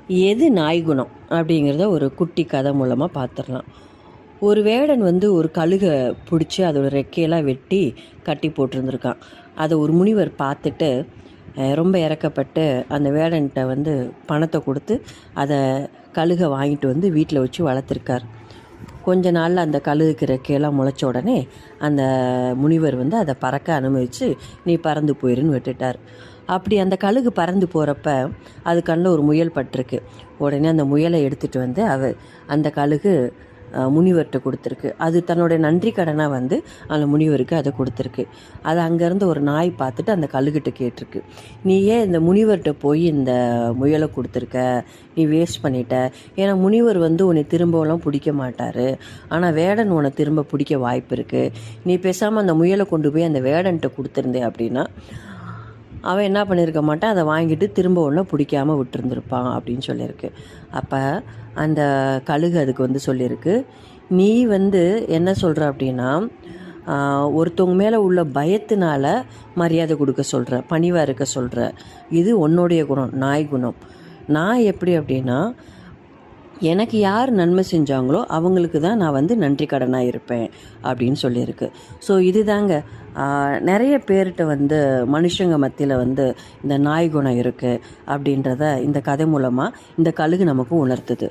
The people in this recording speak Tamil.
எது நாய் குணம் அப்படிங்கிறத ஒரு குட்டி கதை மூலமாக பார்த்துடலாம். ஒரு வேடன் ஒரு கழுகை பிடிச்சி அதோட ரெக்கையெல்லாம் வெட்டி கட்டி போட்டிருந்துருக்கான். அதை ஒரு முனிவர் பார்த்துட்டு ரொம்ப இறக்கப்பட்டு அந்த வேடன்கிட்ட பணத்தை கொடுத்து அதை கழுகை வாங்கிட்டு வீட்டில் வச்சு வளர்த்துருக்கார். கொஞ்ச நாளில் அந்த கழுகுக்கு ரெக்கையெல்லாம் முளைச்ச உடனே அந்த முனிவர் அதை பறக்க அனுமதித்து நீ பறந்து போயிருன்னு விட்டுட்டார். அப்படி அந்த கழுகு பறந்து போகிறப்ப அது கண்ணில் ஒரு முயல் பட்டிருக்கு. உடனே அந்த முயலை எடுத்துகிட்டு அந்த கழுகு முனிவர்கிட்ட கொடுத்துருக்கு. அது தன்னுடைய நன்றி கடனாக அந்த முனிவருக்கு அதை கொடுத்துருக்கு. அது அங்கேருந்து ஒரு நாய் பார்த்துட்டு அந்த கழுகிட்ட கேட்டிருக்கு, நீ ஏன் இந்த முனிவர்கிட்ட போய் இந்த முயலை கொடுத்துருக்க, நீ வேஸ்ட் பண்ணிட்ட. ஏன்னா முனிவர் உன்னை திரும்பலாம் பிடிக்க மாட்டார், ஆனால் வேடன் உன்னை திரும்ப பிடிக்க வாய்ப்பு இருக்குது. நீ பேசாமல் அந்த முயலை கொண்டு போய் அந்த வேடன்கிட்ட கொடுத்துருந்தே அப்படின்னா அவன் என்ன பண்ணியிருக்க மாட்டான், அதை வாங்கிட்டு திரும்ப ஒன்று பிடிக்காமல் விட்டுருந்துருப்பான் அப்படின்னு சொல்லியிருக்கு. அப்போ அந்த கழுகு அதுக்கு சொல்லியிருக்கு, நீ என்ன சொல்கிற அப்படின்னா ஒருத்தவங்க மேலே உள்ள பயத்தினால மரியாதை கொடுக்க சொல்கிற, பணிவாக இருக்க சொல்கிற. இது உன்னுடைய குணம், நாய் குணம். நான் எப்படி அப்படின்னா எனக்கு யார் நன்மை செஞ்சாங்களோ அவங்களுக்கு தான் நான் நன்றி கடனாக இருப்பேன் அப்படின்னு சொல்லியிருக்கு. ஸோ இதுதாங்க நிறைய பேர்கிட்ட மனுஷங்க மத்தியில் இந்த நாய் குணம் இருக்குது அப்படின்றத இந்த கதை மூலமாக இந்த கழுகு நமக்கு உணர்த்துது.